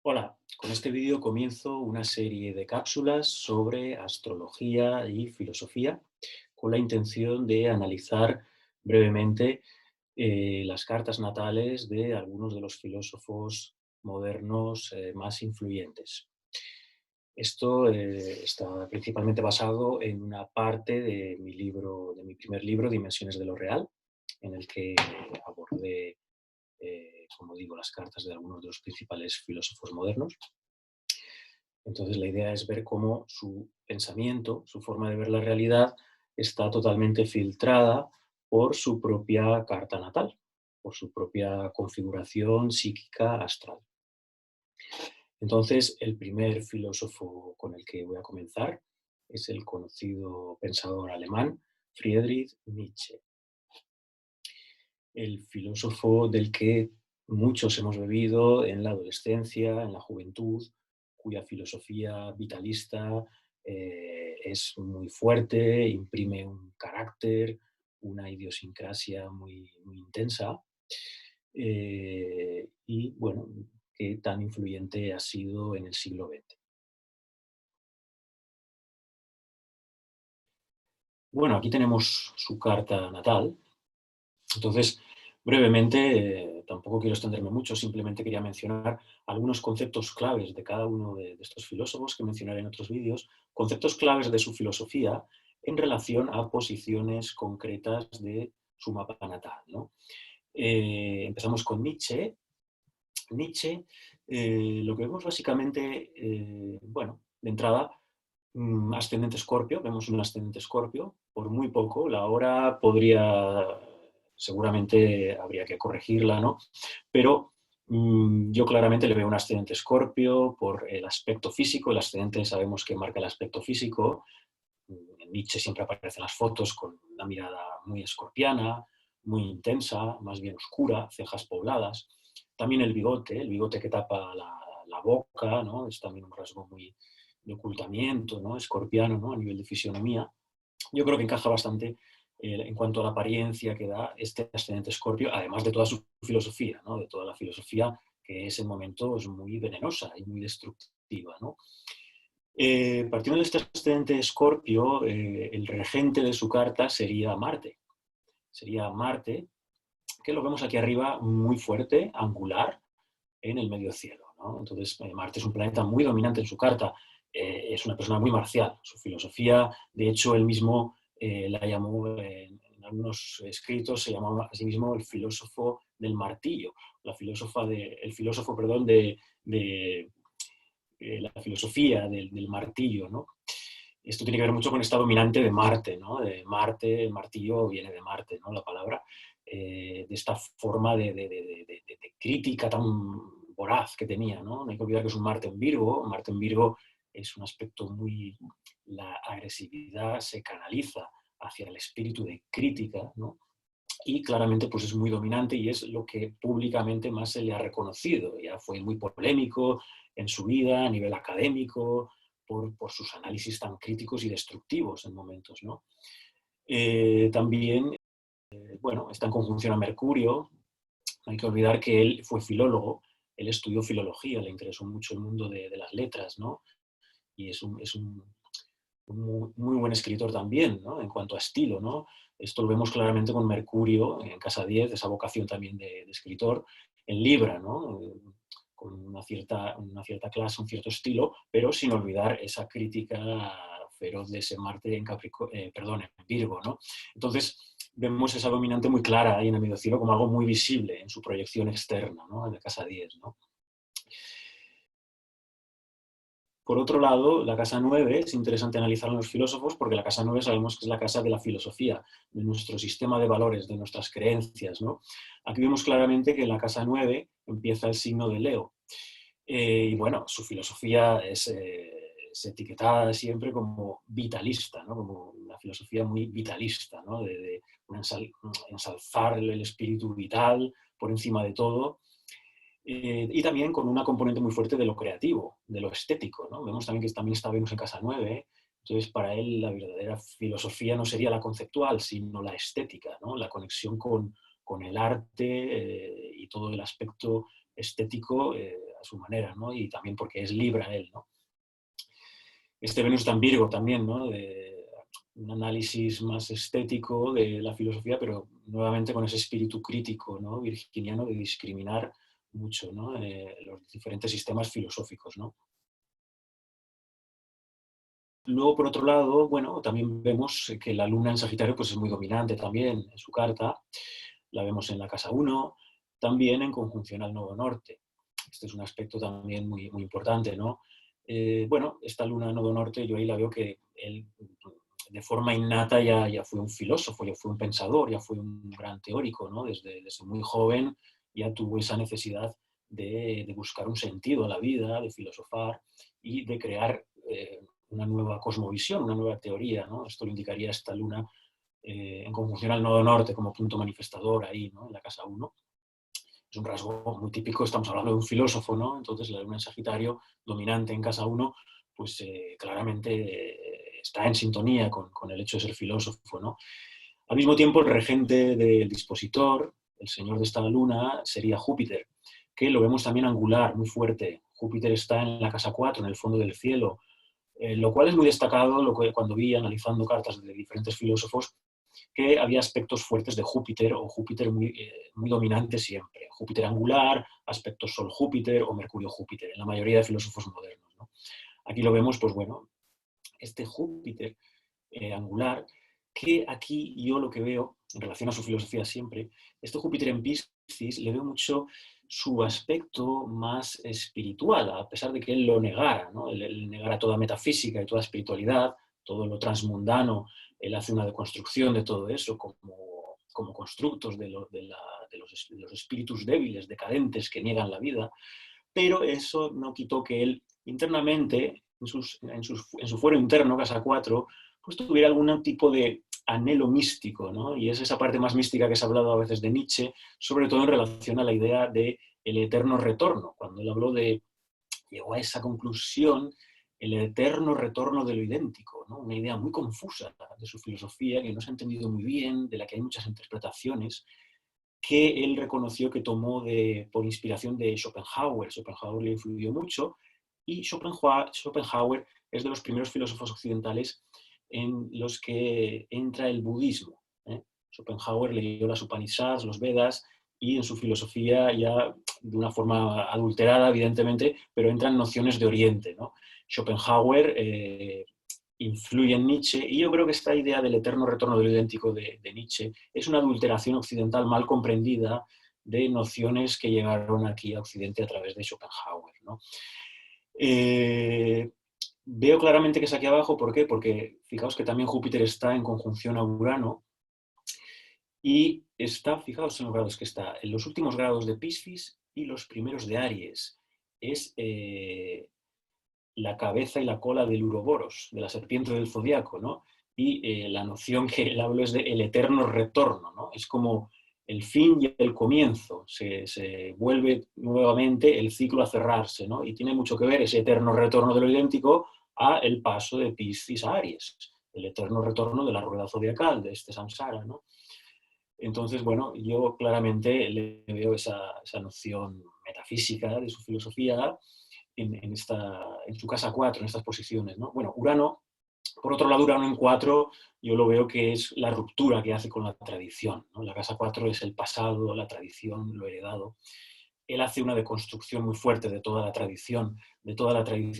Hola, con este vídeo comienzo una serie de cápsulas sobre astrología y filosofía con la intención de analizar brevemente las cartas natales de algunos de los filósofos modernos más influyentes. Esto está principalmente basado en una parte de mi libro, de mi primer libro, Dimensiones de lo Real, en el que abordé, como digo, las cartas de algunos de los principales filósofos modernos. Entonces la idea es ver cómo su pensamiento, su forma de ver la realidad, está totalmente filtrada por su propia carta natal, por su propia configuración psíquica astral. Entonces, el primer filósofo con el que voy a comenzar es el conocido pensador alemán Friedrich Nietzsche, el filósofo del que muchos hemos bebido en la adolescencia, en la juventud, cuya filosofía vitalista es muy fuerte, imprime un carácter, una idiosincrasia muy intensa, y bueno, que tan influyente ha sido en el siglo XX. Bueno, aquí tenemos su carta natal. Entonces, brevemente, tampoco quiero extenderme mucho, simplemente quería mencionar algunos conceptos claves de cada uno de estos filósofos que mencionaré en otros vídeos, conceptos claves de su filosofía en relación a posiciones concretas de su mapa natal, ¿no? Empezamos con Nietzsche. Nietzsche, lo que vemos básicamente, bueno, de entrada, ascendente Escorpio, vemos un ascendente Escorpio, por muy poco, la hora podría, seguramente habría que corregirla, ¿no? Pero yo claramente le veo un ascendente Escorpio por el aspecto físico, el ascendente sabemos que marca el aspecto físico. En Nietzsche siempre aparecen las fotos con una mirada muy escorpiana, muy intensa, más bien oscura, cejas pobladas. También el bigote que tapa la boca, ¿no? Es también un rasgo muy de ocultamiento, ¿no? Escorpiano, ¿no? A nivel de fisionomía. Yo creo que encaja bastante en cuanto a la apariencia que da este ascendente Escorpio, además de toda su filosofía, ¿no? De toda la filosofía que es en momentos muy venenosa y muy destructiva, ¿no? Partiendo de este ascendente Escorpio, el regente de su carta sería Marte. Sería Marte, que lo vemos aquí arriba muy fuerte, angular, en el medio cielo, ¿no? Entonces, Marte es un planeta muy dominante en su carta, es una persona muy marcial. Su filosofía, de hecho, él mismo la llamó, en algunos escritos, se llamaba a sí mismo el filósofo del martillo, el filósofo, perdón, de la filosofía del martillo, ¿no? Esto tiene que ver mucho con esta dominante de Marte, ¿no? De Marte, el martillo viene de Marte, ¿no? La palabra, de esta forma de crítica tan voraz que tenía, ¿no? No hay que olvidar que es un Marte en Virgo es un aspecto muy... La agresividad se canaliza hacia el espíritu de crítica, ¿no? Y claramente pues es muy dominante y es lo que públicamente más se le ha reconocido. Ya fue muy polémico en su vida a nivel académico por sus análisis tan críticos y destructivos en momentos, ¿no? También, bueno, está en conjunción a Mercurio. No hay que olvidar que él fue filólogo, él estudió filología, le interesó mucho el mundo de las letras, ¿no? Y es un muy buen escritor también, ¿no? En cuanto a estilo, ¿no? Esto lo vemos claramente con Mercurio en Casa 10, esa vocación también de escritor, en Libra, ¿no? Con una cierta clase, un cierto estilo, pero sin olvidar esa crítica feroz de ese Marte perdón, en Virgo, ¿no? Entonces, vemos esa dominante muy clara ahí en el medio cielo como algo muy visible en su proyección externa, ¿no? En la Casa 10, ¿no? Por otro lado, la casa 9 es interesante analizar en los filósofos porque la casa 9 sabemos que es la casa de la filosofía, de nuestro sistema de valores, de nuestras creencias, ¿no? Aquí vemos claramente que en la casa 9 empieza el signo de Leo. Y bueno, su filosofía es etiquetada siempre como vitalista, ¿no? Como una filosofía muy vitalista, ¿no? De ensalzar el espíritu vital por encima de todo, y también con una componente muy fuerte de lo creativo, de lo estético, ¿no? Vemos también que también está Venus en casa 9. Entonces para él la verdadera filosofía no sería la conceptual, sino la estética, ¿no? La conexión con el arte y todo el aspecto estético su manera, ¿no? Y también porque es Libra él, ¿no? Este Venus está en Virgo también, ¿no? De un análisis más estético de la filosofía, pero nuevamente con ese espíritu crítico, ¿no? Virginiano, de discriminar mucho, ¿no? Los diferentes sistemas filosóficos, ¿no? Luego, por otro lado, bueno, también vemos que la luna en Sagitario pues, es muy dominante también en su carta. La vemos en la casa 1, también en conjunción al nodo norte. Este es un aspecto también muy, muy importante, ¿no? Bueno, esta luna nodo norte, yo ahí la veo que él de forma innata ya fue un filósofo, ya fue un pensador, ya fue un gran teórico, ¿no? Desde muy joven ya tuvo esa necesidad de buscar un sentido a la vida, de filosofar y de crear una nueva cosmovisión, una nueva teoría, ¿no? Esto lo indicaría esta luna en conjunción al nodo norte como punto manifestador ahí, ¿no? En la casa 1. Es un rasgo muy típico, estamos hablando de un filósofo, ¿no? Entonces la luna en Sagitario, dominante en casa 1, pues claramente está en sintonía con el hecho de ser filósofo, ¿no? Al mismo tiempo, el regente del dispositor, el señor de esta luna, sería Júpiter, que lo vemos también angular, muy fuerte. Júpiter está en la casa 4, en el fondo del cielo, lo cual es muy destacado cuando vi, analizando cartas de diferentes filósofos, que había aspectos fuertes de Júpiter o Júpiter muy dominante siempre. Júpiter angular, aspectos Sol-Júpiter o Mercurio-Júpiter, en la mayoría de filósofos modernos, ¿no? Aquí lo vemos, pues bueno, este Júpiter angular, que aquí yo lo que veo, en relación a su filosofía siempre, este Júpiter en Piscis le veo mucho su aspecto más espiritual, a pesar de que él lo negara, ¿no? Él negara toda metafísica y toda espiritualidad, todo lo transmundano, él hace una deconstrucción de todo eso como constructos de los espíritus débiles, decadentes, que niegan la vida, pero eso no quitó que él internamente, en su fuero interno, casa 4, pues tuviera algún tipo de anhelo místico, ¿no? Y es esa parte más mística que se ha hablado a veces de Nietzsche, sobre todo en relación a la idea de el eterno retorno, cuando él habló llegó a esa conclusión, el eterno retorno de lo idéntico, ¿no? Una idea muy confusa de su filosofía, que no se ha entendido muy bien, de la que hay muchas interpretaciones, que él reconoció que tomó por inspiración de Schopenhauer. Schopenhauer le influyó mucho y Schopenhauer es de los primeros filósofos occidentales en los que entra el budismo, ¿eh? Schopenhauer leyó las Upanishads, los Vedas, y en su filosofía ya de una forma adulterada, evidentemente, pero entran nociones de Oriente, ¿no? Schopenhauer influye en Nietzsche, y yo creo que esta idea del eterno retorno de lo idéntico de Nietzsche es una adulteración occidental mal comprendida de nociones que llegaron aquí a Occidente a través de Schopenhauer, ¿no? Veo claramente que es aquí abajo, ¿por qué? Porque fijaos que también Júpiter está en conjunción a Urano y está, fijaos en los grados que está, en los últimos grados de Piscis y los primeros de Aries. Es la cabeza y la cola del Uroboros, de la serpiente del zodiaco, ¿no? Y la noción que él habla es de el eterno retorno, ¿no? Es como el fin y el comienzo, se vuelve nuevamente el ciclo a cerrarse, ¿no? Y tiene mucho que ver ese eterno retorno de lo idéntico a el paso de Piscis a Aries, el eterno retorno de la rueda zodiacal, de este samsara, ¿no? Entonces, bueno, yo claramente le veo esa noción metafísica de su filosofía en su casa 4, en estas posiciones, ¿no? Bueno, Urano, por otro lado, Urano en 4, yo lo veo que es la ruptura que hace con la tradición, ¿no? La casa 4 es el pasado, la tradición, lo heredado. Él hace una deconstrucción muy fuerte de toda la tradición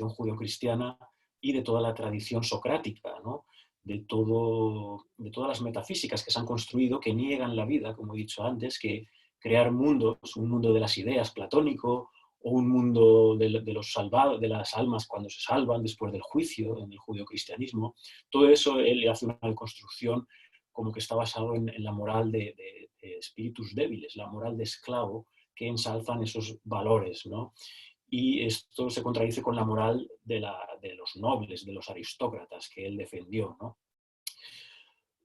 judeocristiana y de toda la tradición socrática, ¿no? De todas las metafísicas que se han construido, que niegan la vida, como he dicho antes, que crear mundos, un mundo de las ideas platónico, o un mundo los salvados, de las almas cuando se salvan después del juicio en el judeocristianismo. Todo eso él hace una construcción como que está basado en la moral de espíritus débiles, la moral de esclavo, que ensalzan esos valores, ¿no? Y esto se contradice con la moral de los nobles, de los aristócratas que él defendió, ¿no?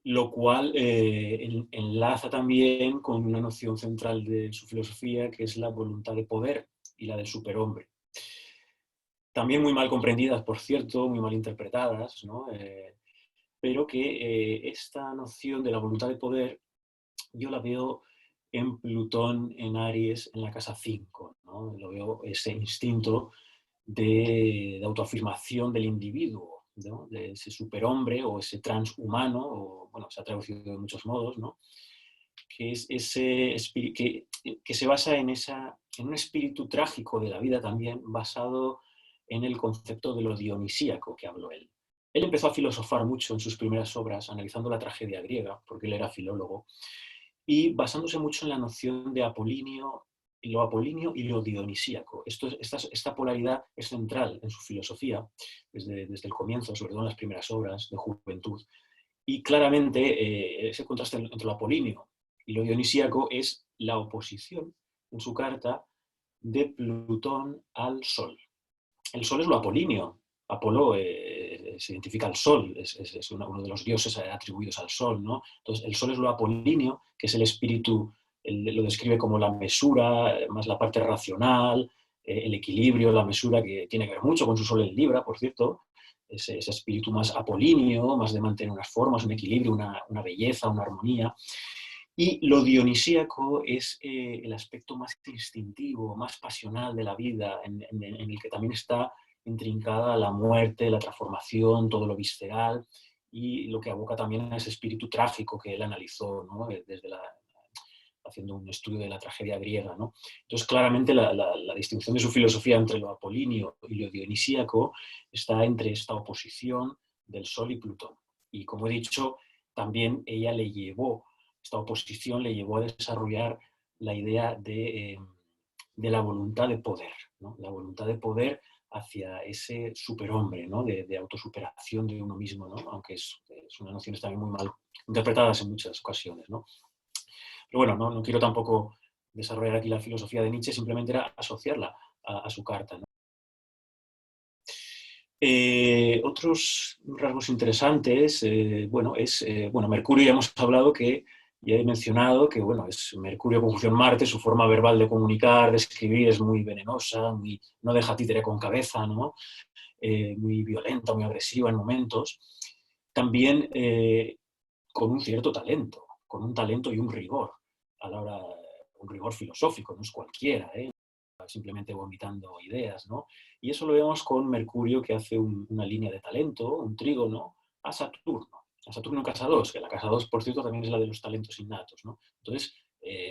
Lo cual enlaza también con una noción central de su filosofía, que es la voluntad de poder y la del superhombre. También muy mal comprendidas, por cierto, muy mal interpretadas, ¿no? Pero que esta noción de la voluntad de poder yo la veo en Plutón en Aries en la casa 5, ¿no? Lo veo ese instinto de autoafirmación del individuo, ¿no? De ese superhombre o ese transhumano, o, bueno, se ha traducido de muchos modos, ¿no? Que es ese que se basa en un espíritu trágico de la vida también, basado en el concepto de lo dionisíaco que habló él. Él empezó a filosofar mucho en sus primeras obras, analizando la tragedia griega, porque él era filólogo, y basándose mucho en la noción de apolíneo, lo apolíneo y lo dionisíaco. Esta polaridad es central en su filosofía desde el comienzo, sobre todo en las primeras obras de juventud. Y claramente ese contraste entre lo apolíneo y lo dionisíaco es la oposición en su carta de Plutón al Sol. El Sol es lo apolíneo. Apolo se identifica al Sol, es uno de los dioses atribuidos al Sol, ¿no? Entonces, el Sol es lo apolíneo, que es el espíritu, lo describe como la mesura, más la parte racional, el equilibrio, la mesura, que tiene que ver mucho con su Sol en Libra, por cierto, ese espíritu más apolíneo, más de mantener unas formas, un equilibrio, una belleza, una armonía. Y lo dionisíaco es el aspecto más instintivo, más pasional de la vida, en el que también está intrincada la muerte, la transformación, todo lo visceral, y lo que aboca también a ese espíritu trágico que él analizó, ¿no? Haciendo un estudio de la tragedia griega, ¿no? Entonces, claramente la distinción de su filosofía entre lo apolíneo y lo dionisíaco está entre esta oposición del Sol y Plutón. Y como he dicho, también esta oposición le llevó a desarrollar la idea de la voluntad de poder, ¿no? La voluntad de poder hacia ese superhombre, ¿no? De autosuperación de uno mismo, ¿no? Aunque es unas nociones también muy mal interpretadas en muchas ocasiones, ¿no? Pero bueno, no quiero tampoco desarrollar aquí la filosofía de Nietzsche, simplemente era asociarla a su carta, ¿no? Otros rasgos interesantes, bueno, Mercurio ya hemos hablado que, ya he mencionado que, bueno, es Mercurio conjunción Marte, su forma verbal de comunicar, de escribir es muy venenosa, no deja títere con cabeza, ¿no? Muy violenta, muy agresiva en momentos. También con un cierto talento, con un talento y un rigor, a la hora, un rigor filosófico, no es cualquiera, simplemente vomitando ideas, ¿no? Y eso lo vemos con Mercurio, que hace una línea de talento, un trígono, a Saturno en casa 2, que la casa 2, por cierto, también es la de los talentos innatos, ¿no? Entonces,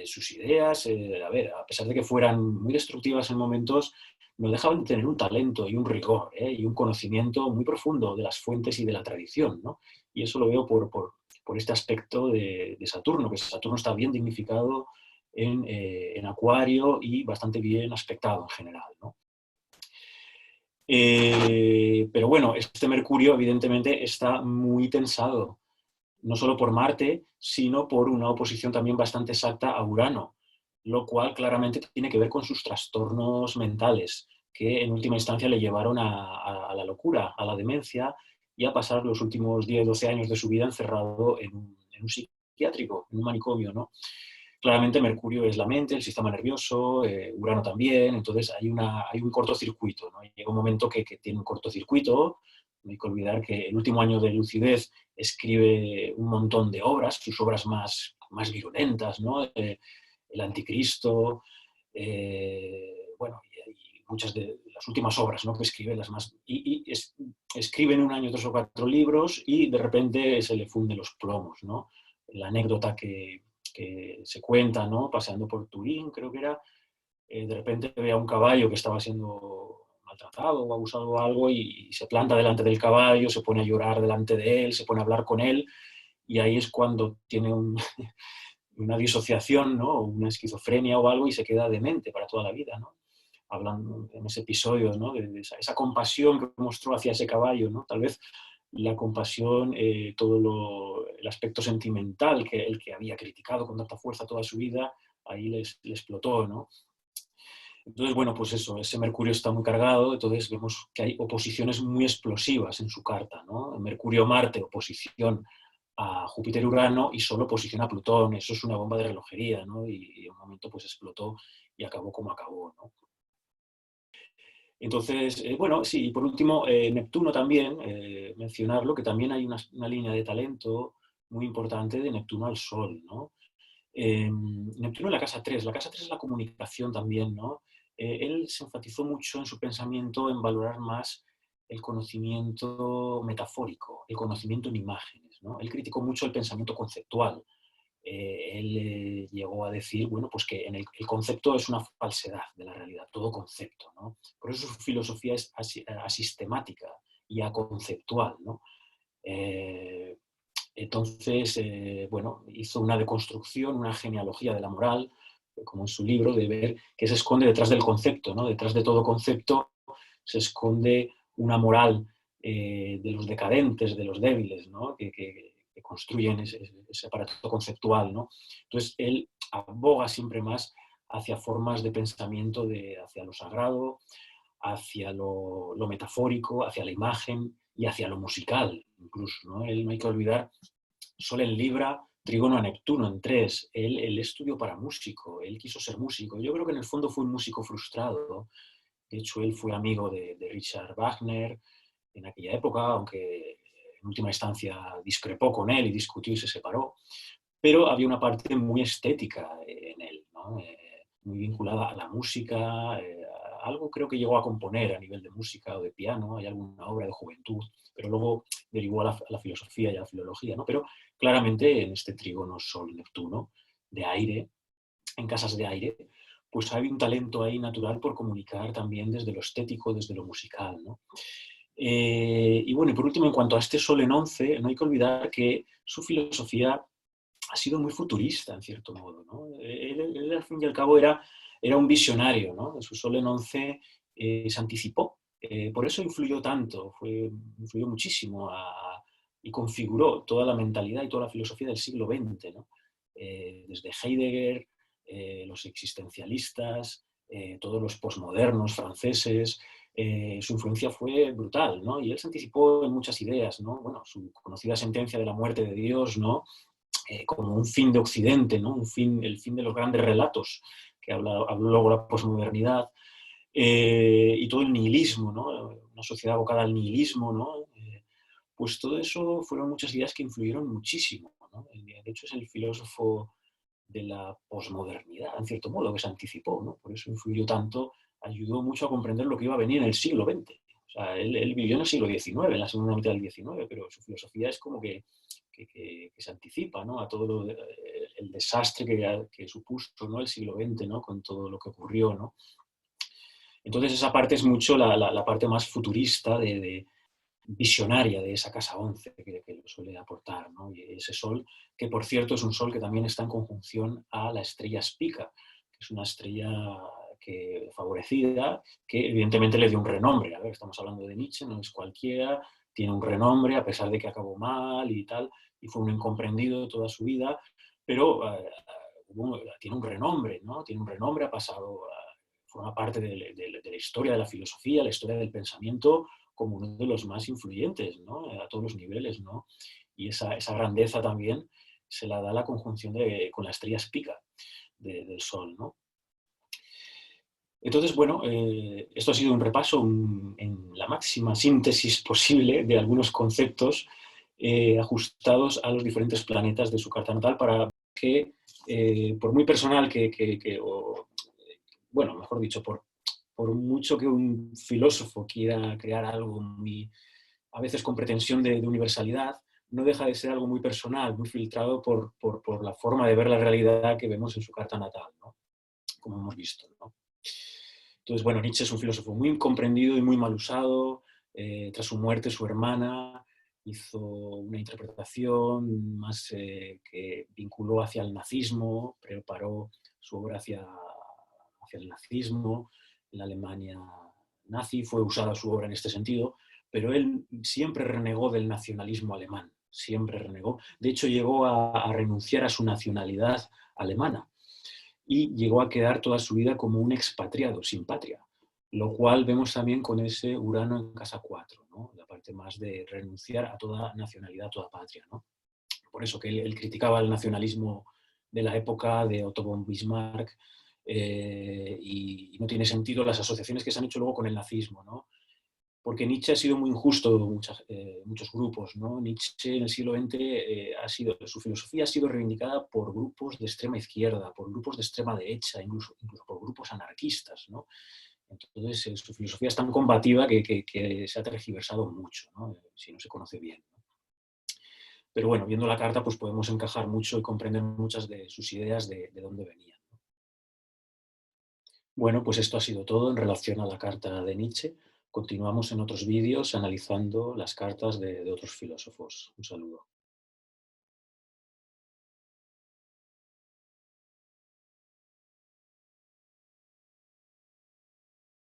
sus ideas, a pesar de que fueran muy destructivas en momentos, no dejaban de tener un talento y un rigor, y un conocimiento muy profundo de las fuentes y de la tradición, ¿no? Y eso lo veo por este aspecto de Saturno, que Saturno está bien dignificado en Acuario y bastante bien aspectado en general, ¿no? Pero bueno, este Mercurio evidentemente está muy tensado, no solo por Marte, sino por una oposición también bastante exacta a Urano, lo cual claramente tiene que ver con sus trastornos mentales, que en última instancia le llevaron a la locura, a la demencia, y a pasar los últimos 10-12 años de su vida encerrado en un psiquiátrico, en un manicomio, ¿no? Claramente Mercurio es la mente, el sistema nervioso, Urano también, entonces hay un cortocircuito, ¿no? Llega un momento que tiene un cortocircuito, no hay que olvidar que el último año de lucidez escribe un montón de obras, sus obras más virulentas, ¿no? El Anticristo, bueno, y muchas de las últimas obras, ¿no? Que escribe, las más... escribe en un año 3 o 4 libros y de repente se le funden los plomos, ¿no? La anécdota que se cuenta, ¿no? Paseando por Turín, creo que era, de repente ve a un caballo que estaba siendo maltratado o abusado o algo y se planta delante del caballo, se pone a llorar delante de él, se pone a hablar con él y ahí es cuando tiene una disociación, ¿no? O una esquizofrenia o algo y se queda demente para toda la vida, ¿no? Hablando en ese episodio, ¿no? De esa compasión que mostró hacia ese caballo, ¿no? Tal vez la compasión, el aspecto sentimental, el que había criticado con tanta fuerza toda su vida, ahí le explotó, ¿no? Entonces, bueno, pues eso, ese Mercurio está muy cargado, entonces vemos que hay oposiciones muy explosivas en su carta, ¿no? Mercurio-Marte, oposición a Júpiter-Urano y solo oposición a Plutón, eso es una bomba de relojería, ¿no? Y en un momento pues explotó y acabó como acabó, ¿no? Entonces, bueno, sí, y por último, Neptuno también, mencionarlo, que también hay una línea de talento muy importante de Neptuno al Sol, ¿no? Neptuno en la casa 3. La casa 3 es la comunicación también, ¿no? Él se enfatizó mucho en su pensamiento en valorar más el conocimiento metafórico, el conocimiento en imágenes, ¿no? Él criticó mucho el pensamiento conceptual. Él llegó a decir, bueno, pues que el concepto es una falsedad de la realidad, todo concepto, ¿no? Por eso su filosofía es asistemática y aconceptual, ¿no? Eh, entonces, bueno, hizo una deconstrucción, una genealogía de la moral, como en su libro, de ver qué se esconde detrás del concepto, ¿no? Detrás de todo concepto se esconde una moral de los decadentes, de los débiles, ¿no? Que construyen ese aparato conceptual, ¿no? Entonces, él aboga siempre más hacia formas de pensamiento, hacia lo sagrado, hacia lo metafórico, hacia la imagen y hacia lo musical, incluso, ¿no? Él, no hay que olvidar, Sol en Libra, Trígono a Neptuno en 3. Él estudió para músico, él quiso ser músico. Yo creo que en el fondo fue un músico frustrado. De hecho, él fue amigo de Richard Wagner en aquella época, aunque en última instancia discrepó con él y discutió y se separó. Pero había una parte muy estética en él, ¿no? Muy vinculada a la música, algo creo que llegó a componer a nivel de música o de piano, hay alguna obra de juventud, pero luego derivó a la filosofía y a la filología, ¿no? Pero claramente en este trígono Sol-Neptuno, de aire, en casas de aire, pues hay un talento ahí natural por comunicar también desde lo estético, desde lo musical, ¿no? Y bueno, y por último, en cuanto a este Sol en 11, no hay que olvidar que su filosofía ha sido muy futurista, en cierto modo, ¿no? Él, al fin y al cabo, era un visionario, ¿no? Su Sol en 11 se anticipó. Por eso influyó tanto, influyó muchísimo y configuró toda la mentalidad y toda la filosofía del siglo XX, ¿no? Desde Heidegger, los existencialistas, todos los posmodernos franceses, su influencia fue brutal, ¿no? Y él se anticipó en muchas ideas, ¿no? Bueno, su conocida sentencia de la muerte de Dios, ¿no? Como un fin de Occidente, ¿no? El fin de los grandes relatos que habló luego la posmodernidad, y todo el nihilismo, ¿no? Una sociedad abocada al nihilismo, ¿no? Pues todo eso fueron muchas ideas que influyeron muchísimo, ¿no? De hecho, es el filósofo de la posmodernidad, en cierto modo, que se anticipó, ¿no? Por eso influyó tanto, ayudó mucho a comprender lo que iba a venir en el siglo XX. O sea, él vivió en el siglo XIX, en la segunda mitad del XIX, pero su filosofía es como que se anticipa, ¿no? A todo el desastre que supuso, ¿no? El siglo XX, ¿no? Con todo lo que ocurrió, ¿no? Entonces esa parte es mucho la parte más futurista, visionaria de esa casa 11 que lo suele aportar, ¿no? Y ese sol, que por cierto es un sol que también está en conjunción a la estrella Spica, que es una estrella favorecida, que evidentemente le dio un renombre. A ver, estamos hablando de Nietzsche, no es cualquiera, tiene un renombre a pesar de que acabó mal y tal, y fue un incomprendido toda su vida, pero tiene un renombre, ¿no? Tiene un renombre, ha pasado, forma parte de la historia de la filosofía, la historia del pensamiento, como uno de los más influyentes, ¿no? A todos los niveles, ¿no? Y esa grandeza también se la da la conjunción con la estrella Spica del Sol, ¿no? Entonces, bueno, esto ha sido un repaso en la máxima síntesis posible de algunos conceptos ajustados a los diferentes planetas de su carta natal para que, por muy personal bueno, mejor dicho, por mucho que un filósofo quiera crear algo muy, a veces con pretensión de universalidad, no deja de ser algo muy personal, muy filtrado por la forma de ver la realidad que vemos en su carta natal, ¿no? Como hemos visto, ¿no? Entonces, bueno, Nietzsche es un filósofo muy incomprendido y muy mal usado. Tras su muerte, su hermana hizo una interpretación más que vinculó hacia el nazismo, preparó su obra hacia el nazismo, en la Alemania nazi, fue usada su obra en este sentido, pero él siempre renegó del nacionalismo alemán, siempre renegó. De hecho, llegó a renunciar a su nacionalidad alemana y llegó a quedar toda su vida como un expatriado, sin patria, lo cual vemos también con ese Urano en casa 4, ¿no? La parte más de renunciar a toda nacionalidad, a toda patria, ¿no? Por eso que él criticaba el nacionalismo de la época de Otto von Bismarck, y no tiene sentido las asociaciones que se han hecho luego con el nazismo, ¿no? porque Nietzsche ha sido muy injusto en muchos grupos, ¿no? Nietzsche en el siglo XX su filosofía ha sido reivindicada por grupos de extrema izquierda, por grupos de extrema derecha, incluso por grupos anarquistas, ¿no? Entonces, su filosofía es tan combativa que se ha tergiversado mucho, ¿no? Si no se conoce bien, ¿no? Pero bueno, viendo la carta, pues podemos encajar mucho y comprender muchas de sus ideas de dónde venían. Bueno, pues esto ha sido todo en relación a la carta de Nietzsche. Continuamos en otros vídeos analizando las cartas de otros filósofos. Un saludo.